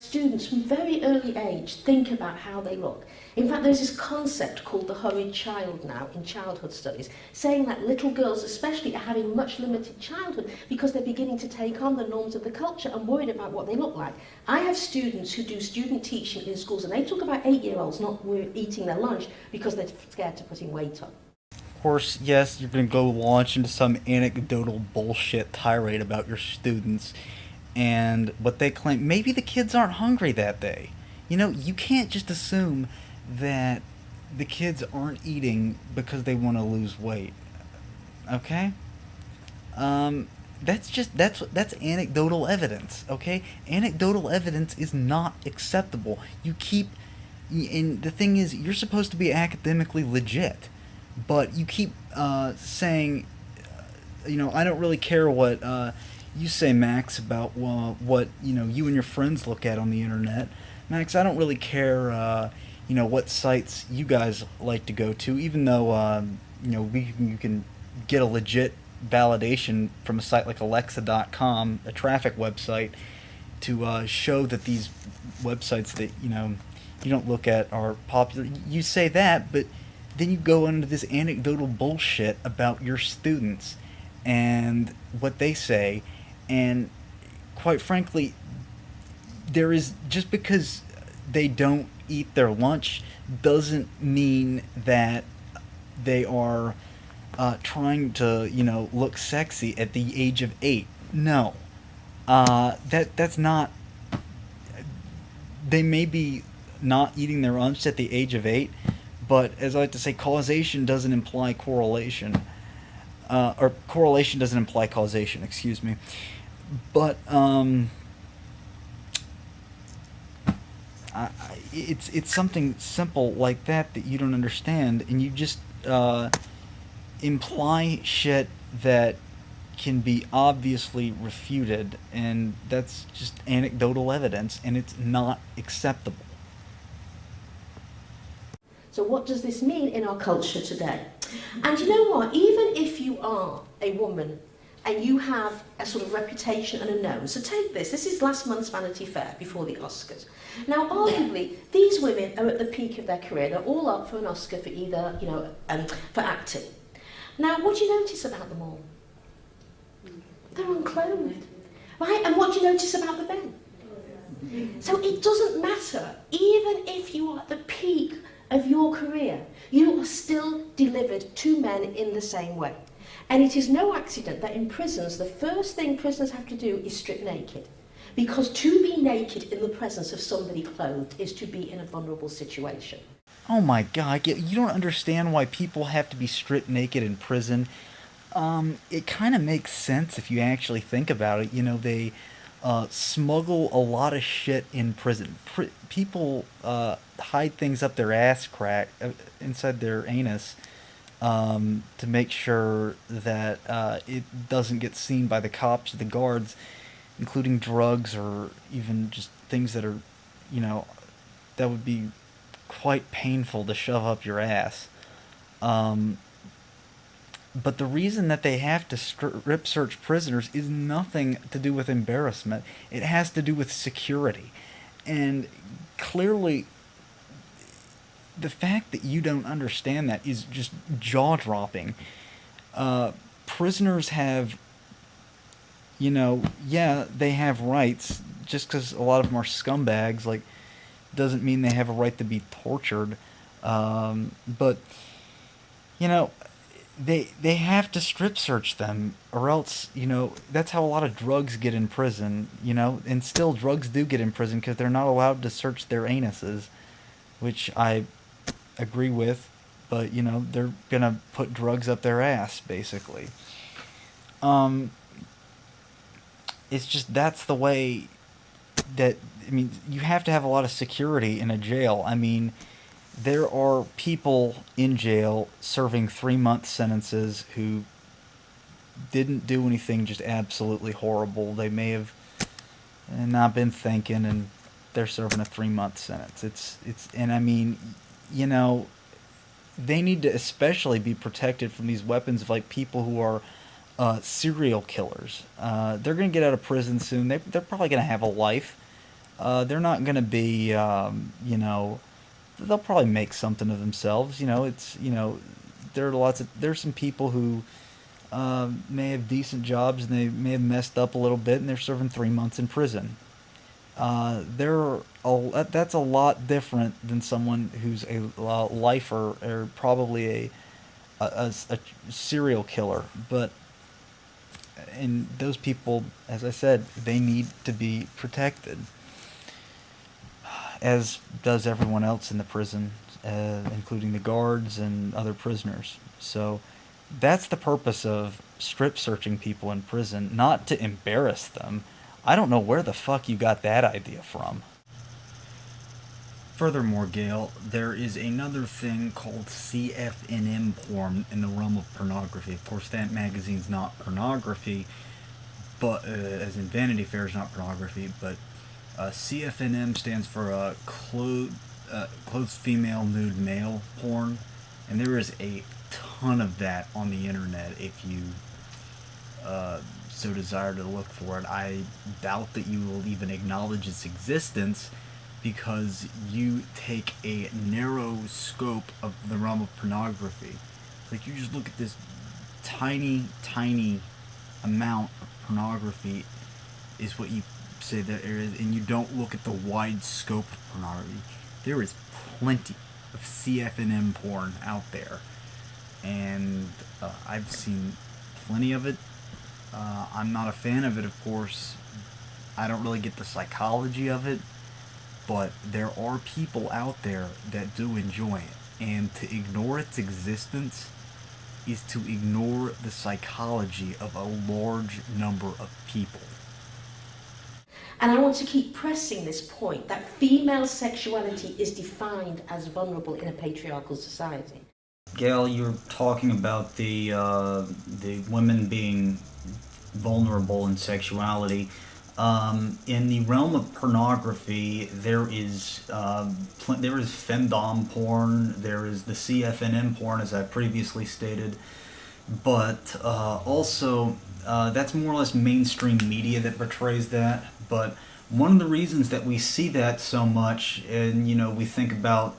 Students from very early age think about how they look. In fact, there's this concept called the hurried child now in childhood studies, saying that little girls especially are having much limited childhood because they're beginning to take on the norms of the culture and worried about what they look like. I have students who do student teaching in schools and they talk about 8-year-olds not eating their lunch because they're scared to putting weight on. Of course, yes, you're going to go launch into some anecdotal bullshit tirade about your students and what they claim. Maybe the kids aren't hungry that day. You know, you can't just assume that the kids aren't eating because they want to lose weight. Okay? That's anecdotal evidence, okay? Anecdotal evidence is not acceptable. And the thing is, you're supposed to be academically legit, but you keep saying, I don't really care what you say, Max, about what you and your friends look at on the internet. Max, I don't really care, what sites you guys like to go to, even though you can get a legit validation from a site like Alexa.com, a traffic website, to show that these websites that you don't look at are popular. You say that, but then you go into this anecdotal bullshit about your students and what they say, and quite frankly, just because they don't eat their lunch doesn't mean that they are trying to look sexy at the age of 8. No, that's not. They may be not eating their lunch at the age of 8, but as I like to say, causation doesn't imply correlation. Or correlation doesn't imply causation, excuse me. But it's something simple like that you don't understand, and you just imply shit that can be obviously refuted, and that's just anecdotal evidence, and it's not acceptable. So what does this mean in our culture today? And you know what? Even if you are a woman and you have a sort of reputation and a known, so take this. This is last month's Vanity Fair before the Oscars. Now, arguably, these women are at the peak of their career. They're all up for an Oscar for either, for acting. Now, what do you notice about them all? They're unclothed, right? And what do you notice about the men? So it doesn't matter, even if you are at the peak of your career, you are still delivered to men in the same way. And it is no accident that in prisons, the first thing prisoners have to do is strip naked. Because to be naked in the presence of somebody clothed is to be in a vulnerable situation. Oh my god, you don't understand why people have to be stripped naked in prison. It kind of makes sense if you actually think about it. They smuggle a lot of shit in prison. People hide things up their ass crack, inside their anus, to make sure that it doesn't get seen by the cops or the guards, including drugs or even just things that are, that would be quite painful to shove up your ass. But the reason that they have to strip search prisoners is nothing to do with embarrassment. It has to do with security. And clearly, the fact that you don't understand that is just jaw-dropping. Prisoners have, they have rights. Just because a lot of them are scumbags, doesn't mean they have a right to be tortured. But, they have to strip search them, or else, that's how a lot of drugs get in prison, and still drugs do get in prison because they're not allowed to search their anuses, which I agree with, but, they're gonna put drugs up their ass, basically. It's just, that's the way that, you have to have a lot of security in a jail. There are people in jail serving 3-month sentences who didn't do anything just absolutely horrible. They may have not been thinking, and they're serving a 3-month sentence. They need to especially be protected from these weapons of people who are serial killers. They're going to get out of prison soon. They're probably going to have a life. they're not going to be, they'll probably make something of themselves. There's some people who may have decent jobs and they may have messed up a little bit and they're serving 3 months in prison. That's a lot different than someone who's a lifer or probably a serial killer. But and those people, as I said, they need to be protected, as does everyone else in the prison, including the guards and other prisoners. So that's the purpose of strip searching people in prison, not to embarrass them. I don't know where the fuck you got that idea from. Furthermore, Gail, there is another thing called CFNM porn in the realm of pornography. Of course, that magazine's not pornography, but as in Vanity Fair is not pornography, but CFNM stands for clothed female nude male porn, and there is a ton of that on the internet if you so desire to look for it. I doubt that you will even acknowledge its existence because you take a narrow scope of the realm of pornography. Like, you just look at this tiny amount of pornography is what you say that there is, and you don't look at the wide scope of pornography. There is plenty of CFNM porn out there, and I've seen plenty of it. I'm not a fan of it, of course. I don't really get the psychology of it, but there are people out there that do enjoy it, and to ignore its existence is to ignore the psychology of a large number of people. And I want to keep pressing this point that female sexuality is defined as vulnerable in a patriarchal society. Gail, you're talking about the women being vulnerable in sexuality. In the realm of pornography, there is femdom porn, there is the CFNM porn, as I previously stated, but also that's more or less mainstream media that portrays that. But one of the reasons that we see that so much, and we think about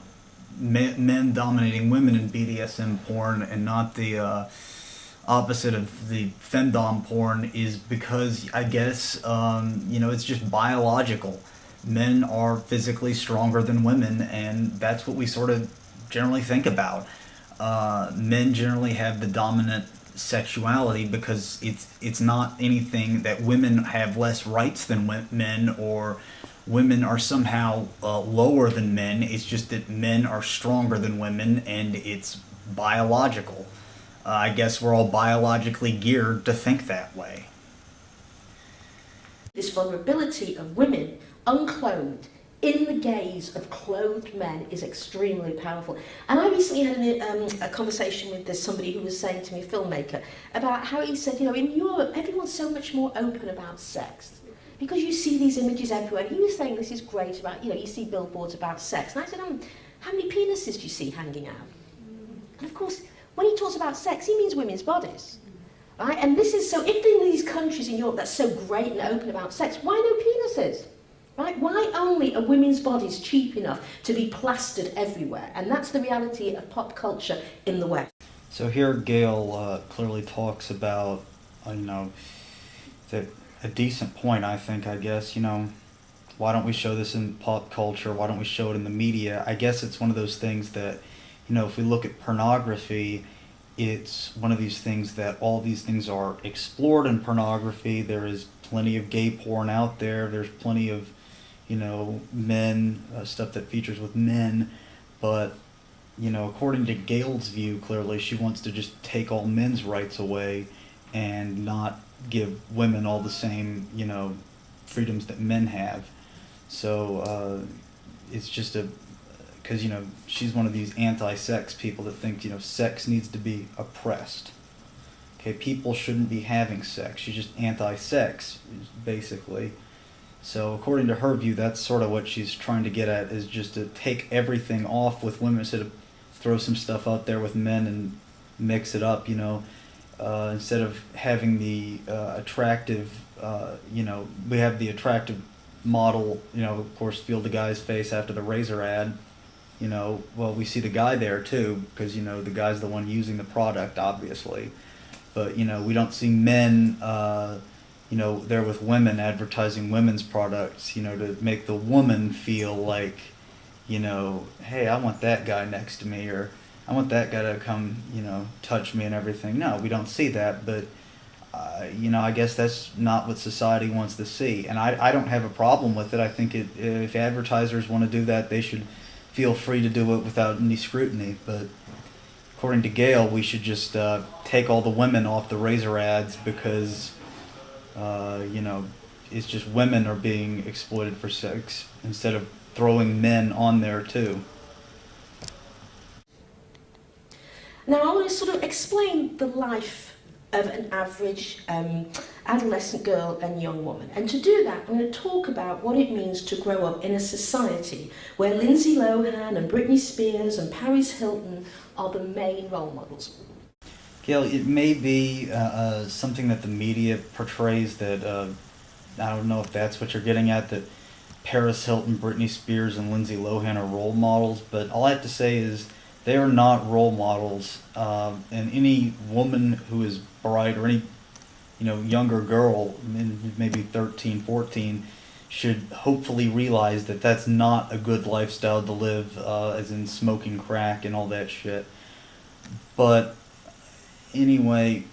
men dominating women in BDSM porn and not the opposite of the femdom porn, is because I guess it's just biological. Men are physically stronger than women, and that's what we sort of generally think about. Men generally have the dominant sexuality because it's not anything that women have less rights than men, or women are somehow lower than men. It's just that men are stronger than women, and it's biological. I guess we're all biologically geared to think that way. This vulnerability of women, unclothed, in the gaze of clothed men, is extremely powerful. And I recently had a conversation with somebody who was saying to me, a filmmaker, about how he said, in Europe, everyone's so much more open about sex, because you see these images everywhere. He was saying this is great about, you see billboards about sex. And I said, how many penises do you see hanging out? And of course, when he talks about sex, he means women's bodies, right? And this is, so if in these countries in Europe that's so great and open about sex, why no penises, right? Why only are women's bodies cheap enough to be plastered everywhere? And that's the reality of pop culture in the West. So here Gail clearly talks about, a decent point, I think, I guess, why don't we show this in pop culture? Why don't we show it in the media? I guess it's one of those things that, if we look at pornography, it's one of these things that all these things are explored in pornography. There is plenty of gay porn out there. There's plenty of, men, stuff that features with men. But, according to Gail's view, clearly she wants to just take all men's rights away and not give women all the same, freedoms that men have. So it's just because, she's one of these anti-sex people that think, sex needs to be oppressed. Okay, people shouldn't be having sex. She's just anti-sex, basically. So according to her view, that's sort of what she's trying to get at, is just to take everything off with women, instead of throw some stuff out there with men and mix it up, instead of having the attractive, we have the attractive model, of course, feel the guy's face after the razor ad, well, we see the guy there too, because, the guy's the one using the product, obviously. But, we don't see men, there with women advertising women's products, to make the woman feel like, hey, I want that guy next to me, or I want that guy to come, touch me and everything. No, we don't see that, but, I guess that's not what society wants to see. And I don't have a problem with it. I think if advertisers want to do that, they should feel free to do it without any scrutiny. But according to Gail, we should just take all the women off the razor ads because, it's just women are being exploited for sex instead of throwing men on there too. Now I want to sort of explain the life of an average adolescent girl and young woman. And to do that, I'm going to talk about what it means to grow up in a society where Lindsay Lohan and Britney Spears and Paris Hilton are the main role models. Gail, it may be something that the media portrays that, I don't know if that's what you're getting at, that Paris Hilton, Britney Spears, and Lindsay Lohan are role models, but all I have to say is they are not role models, and any woman who is bright or any younger girl, maybe 13, 14, should hopefully realize that that's not a good lifestyle to live, as in smoking crack and all that shit. But anyway,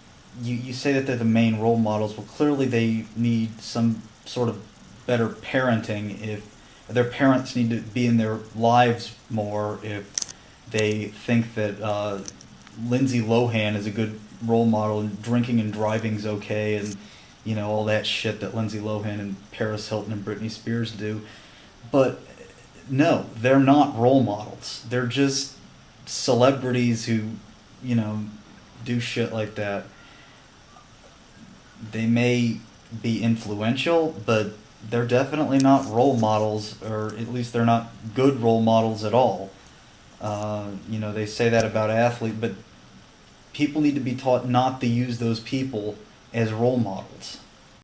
you say that they're the main role models. Well, clearly they need some sort of better parenting. If their parents need to be in their lives more, if they think that Lindsay Lohan is a good role model and drinking and driving's okay, and all that shit that Lindsay Lohan and Paris Hilton and Britney Spears do. But no, they're not role models. They're just celebrities who do shit like that. They may be influential, but they're definitely not role models, or at least they're not good role models at all. They say that about athletes, but people need to be taught not to use those people as role models.